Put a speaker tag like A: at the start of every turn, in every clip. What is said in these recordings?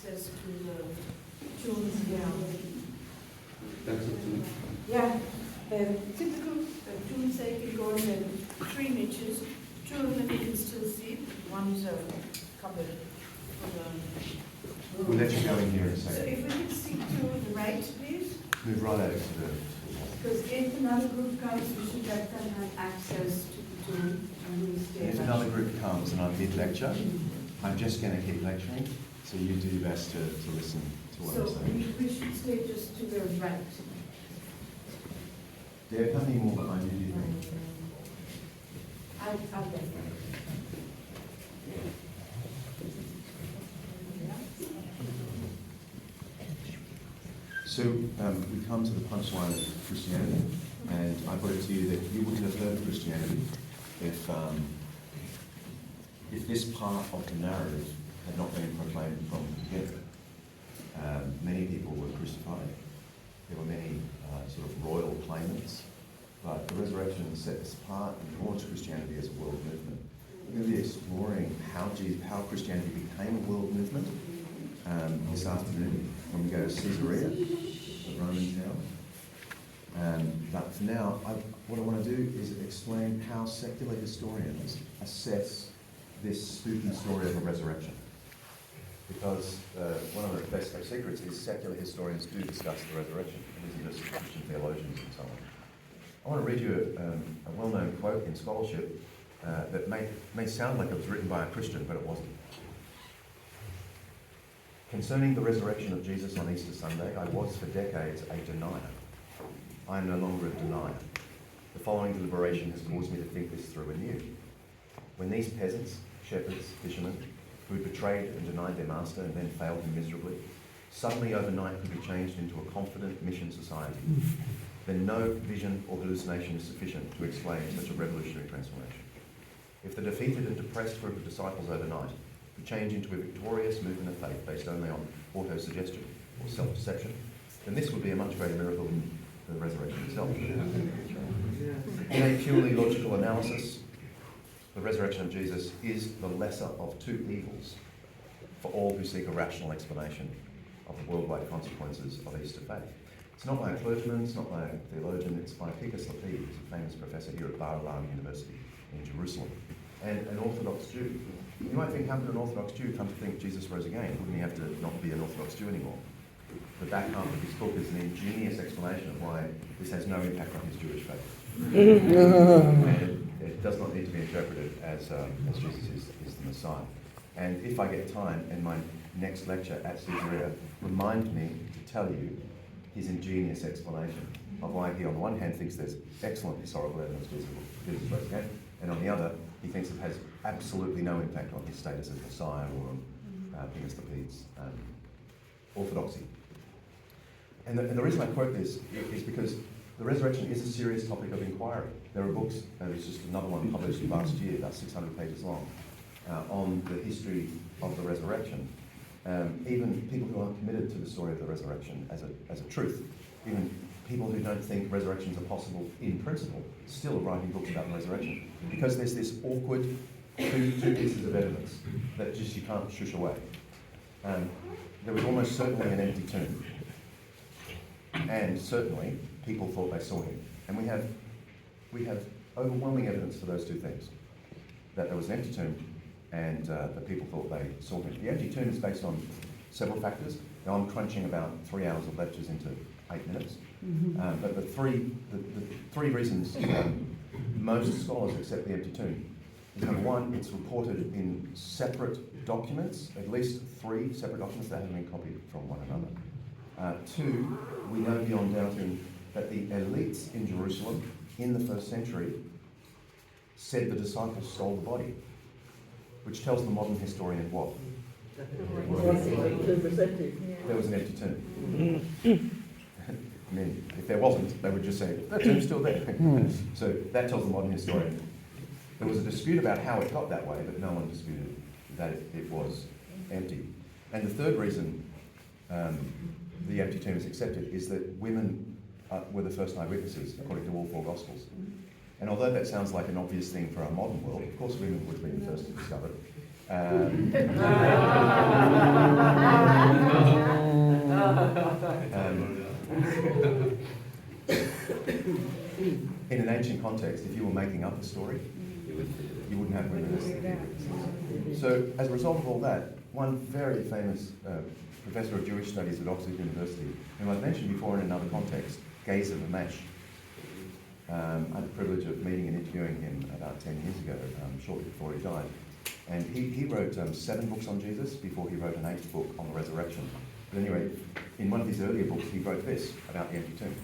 A: access to the tomb.
B: That's it.
A: Yeah, typical tomb-sacred going in 3 niches. 2 of them you can still see. One's covered for the...
B: We'll let you go in here in a
A: So
B: second.
A: if we could stick to the right, please.
B: Move right over to the...
A: Because if another group comes, we should let them have access to the tomb and we stay
B: If
A: back.
B: another group comes and I'm mid-lecture, I'm just going to keep lecturing, so you do your best to listen to what I'm
A: So
B: saying.
A: we should stay just to the right.
B: Dave, how many more behind you do you think?
A: I'll get that.
B: So we come to the punchline of Christianity, and I put it to you that you wouldn't have heard of Christianity if this part of the narrative had not been proclaimed from the beginning. Many people were crucified. There were many sort of royal claimants, but the resurrection set this apart and launched Christianity as a world movement. We're going to be exploring how Christianity became a world movement this afternoon when we go to Caesarea, the Roman town. But for now, what I want to do is explain how secular historians assess this spooky story of a resurrection. Because one of the best kept secrets is secular historians do discuss the resurrection, and isn't just Christian theologians and so on. I want to read you a well-known quote in scholarship that may sound like it was written by a Christian, but it wasn't. Concerning the resurrection of Jesus on Easter Sunday, I was for decades a denier. I am no longer a denier. The following deliberation has caused me to think this through anew. When these peasants, shepherds, fishermen, who had betrayed and denied their master and then failed him miserably, suddenly overnight could be changed into a confident mission society, then no vision or hallucination is sufficient to explain such a revolutionary transformation. If the defeated and depressed group of disciples overnight could change into a victorious movement of faith based only on auto-suggestion or self-deception, then this would be a much greater miracle than the resurrection itself. In a purely logical analysis, the resurrection of Jesus is the lesser of 2 evils for all who seek a rational explanation of the worldwide consequences of Easter faith. It's not by a clergyman, it's not by a theologian, it's by Pikus Lapid, who's a famous professor here at Bar Ilan University in Jerusalem, and an Orthodox Jew. You might think, how could an Orthodox Jew come to think Jesus rose again? Wouldn't he have to not be an Orthodox Jew anymore? The back half of his book is an ingenious explanation of why this has no impact on his Jewish faith. And it does not need to be interpreted as Jesus is the Messiah. And if I get time in my next lecture at Caesarea, remind me to tell you his ingenious explanation of why he on the one hand thinks there's excellent historical evidence Jesus rose again, and on the other he thinks it has absolutely no impact on his status as Messiah or Pikus Lapid's orthodoxy. And the reason I quote this is because the resurrection is a serious topic of inquiry. There are books, there's just another one published last year, about 600 pages long, on the history of the resurrection. Even people who aren't committed to the story of the resurrection as a truth, even people who don't think resurrections are possible in principle, still are writing books about the resurrection. Because there's this awkward two pieces of evidence that just you can't shush away. There was almost certainly an empty tomb. And certainly, people thought they saw him. And we have overwhelming evidence for those 2 things. That there was an empty tomb and that people thought they saw him. The empty tomb is based on several factors. Now I'm crunching about 3 hours of lectures into 8 minutes. But the three reasons most scholars accept the empty tomb is, number one, it's reported in separate documents, at least 3 separate documents that haven't been copied from one another. 2, we know beyond doubting that the elites in Jerusalem in the 1st century said the disciples stole the body, which tells the modern historian what? There was an empty tomb. I mean, if there wasn't, they would just say, the tomb's still there. So that tells the modern historian. There was a dispute about how it got that way, but no one disputed that it was empty. And the third reason the empty tomb is accepted is that women were the first eyewitnesses, according to all 4 Gospels. And although that sounds like an obvious thing for our modern world, of course women would have been the first to discover it. in an ancient context, if you were making up a story, you wouldn't have witnesses. So as a result of all that, one very famous professor of Jewish studies at Oxford University, whom I've mentioned before in another context, Gezer Vermesh, I had the privilege of meeting and interviewing him about 10 years ago, shortly before he died. And he wrote 7 books on Jesus before he wrote an 8th book on the resurrection. But anyway, in one of his earlier books, he wrote this about the empty tomb.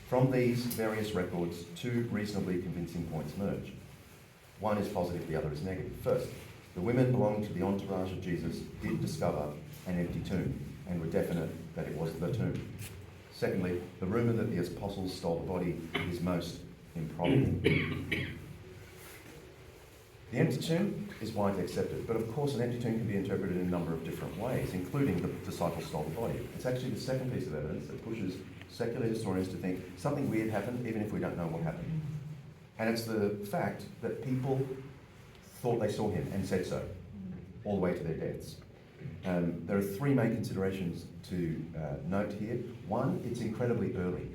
B: From these various records, 2 reasonably convincing points emerge. One is positive, the other is negative. First, the women belonging to the entourage of Jesus did discover an empty tomb and were definite that it was the tomb. Secondly, the rumour that the apostles stole the body is most improbable. The empty tomb is widely accepted, but of course an empty tomb can be interpreted in a number of different ways, including the disciples stole the body. It's actually the second piece of evidence that pushes secular historians to think something weird happened, even if we don't know what happened. And it's the fact that people thought they saw him and said so, all the way to their deaths. There are 3 main considerations to note here. One, it's incredibly early.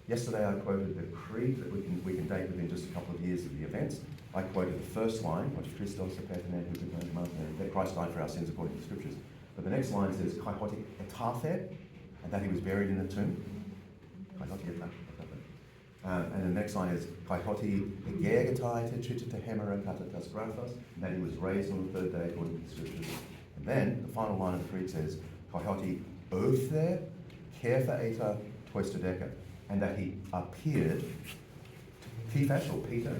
B: Yesterday I quoted the creed that we can date within just a couple of years of the events. I quoted the first line, which Christos that Christ died for our sins according to the scriptures. But the next line says, kai hoti etathe, and that he was buried in a tomb. Kai hoti etathe. And the next line is, kai hoti egergetai te tritite hemera katatas graphos, and that he was raised on the 3rd day according to the scriptures. And then the final line of the creed says, kai hoti othe kerfa eta toistodeka, and that he appeared to Cephas, or Peter,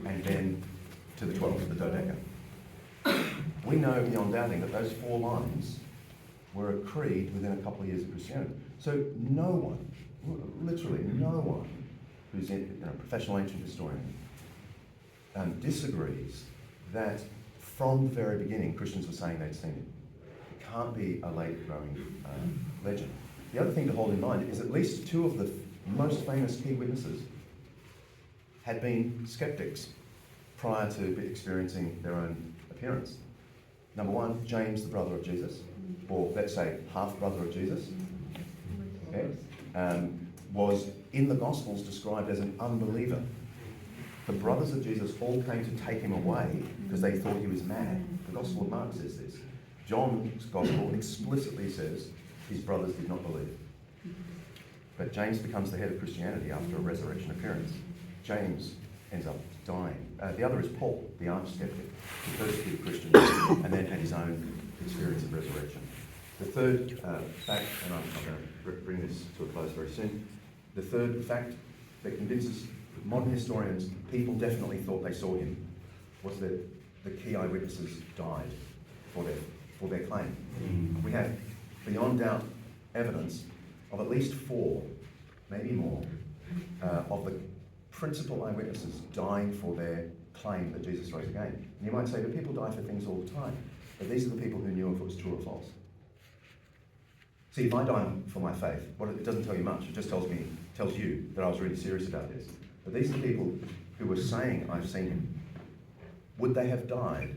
B: and then to the 12, the Dodeca. We know beyond doubting that those 4 lines were a creed within a couple of years of Christianity. So no one, literally no one, who's a professional ancient historian, disagrees that from the very beginning Christians were saying they'd seen him. It can't be a late growing legend. The other thing to hold in mind is at least 2 of the most famous key witnesses had been skeptics prior to experiencing their own appearance. Number 1, James, the brother of Jesus, or let's say half-brother of Jesus, okay, was in the Gospels described as an unbeliever. The brothers of Jesus all came to take him away because they thought he was mad. The Gospel of Mark says this. John's Gospel explicitly says his brothers did not believe. But James becomes the head of Christianity after a resurrection appearance. James ends up dying. The other is Paul, the arch-skeptic, who persecuted Christians and then had his own experience of resurrection. The third fact, and I'm going to bring this to a close very soon, the third fact that convinces modern historians people definitely thought they saw him was that the key eyewitnesses died for their claim. We have, beyond doubt, evidence of at least 4, maybe more, of the principal eyewitnesses dying for their claim that Jesus rose again. And you might say, but people die for things all the time. But these are the people who knew if it was true or false. See, if I die for my faith, it doesn't tell you much. It just tells you that I was really serious about this. But these are the people who were saying, I've seen him. Would they have died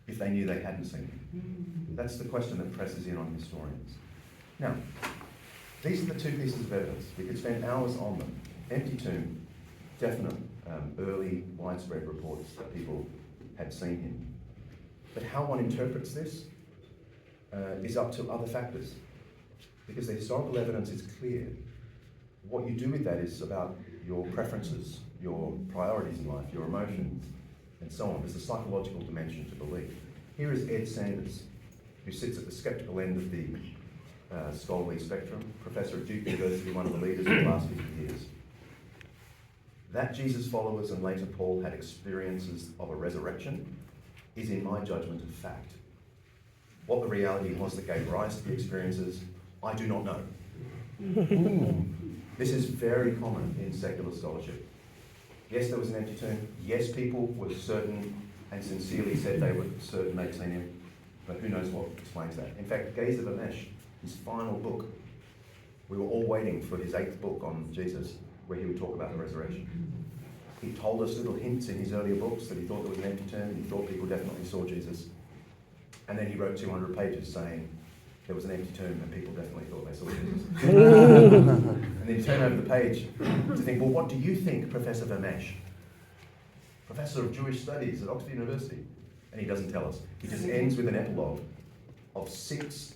B: if they knew they hadn't seen him? That's the question that presses in on historians. Now, these are the 2 pieces of evidence. We could spend hours on them. Empty tomb, definite, early, widespread reports that people had seen him. But how one interprets this is up to other factors. Because the historical evidence is clear. What you do with that is about your preferences, your priorities in life, your emotions, and so on. There's a psychological dimension to belief. Here is Ed Sanders, who sits at the skeptical end of the scholarly spectrum, professor at Duke University, one of the leaders of the last 50 years. That Jesus followers and later Paul had experiences of a resurrection is, in my judgment, a fact. What the reality was that gave rise to the experiences, I do not know. This is very common in secular scholarship. Yes, there was an empty tomb. Yes, people were certain and sincerely said they were certain they'd seen him, but who knows what explains that. In fact, Gezer Vermesh, his final book, we were all waiting for his 8th book on Jesus, where he would talk about the resurrection. He told us little hints in his earlier books that he thought there was an empty tomb, and he thought people definitely saw Jesus. And then he wrote 200 pages saying, there was an empty tomb and people definitely thought they saw Jesus. And then you turn over the page to think, well, what do you think, Professor Vermesh, Professor of Jewish Studies at Oxford University? And he doesn't tell us. He just ends with an epilogue of 6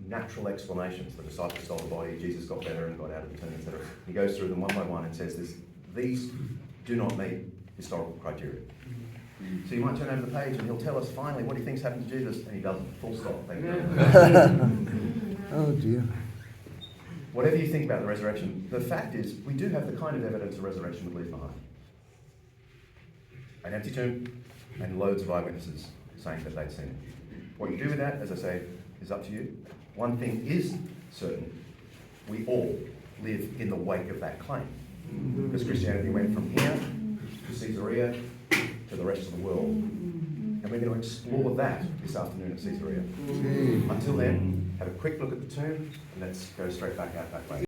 B: natural explanations. The disciples stole the body, Jesus got better and got out of the tomb, etc. He goes through them one by one and says this: these do not meet historical criteria. So you might turn over the page and he'll tell us finally what he thinks happened to Jesus, and he doesn't. Full stop. Thank you.
C: Oh dear.
B: Whatever you think about the resurrection, the fact is we do have the kind of evidence the resurrection would leave behind. An empty tomb and loads of eyewitnesses saying that they'd seen it. What you do with that, as I say, is up to you. One thing is certain: we all live in the wake of that claim. Because Christianity went from here to Caesarea to the rest of the world. And we're going to explore that this afternoon at Caesarea. Until then, have a quick look at the tomb, and let's go straight back out that way.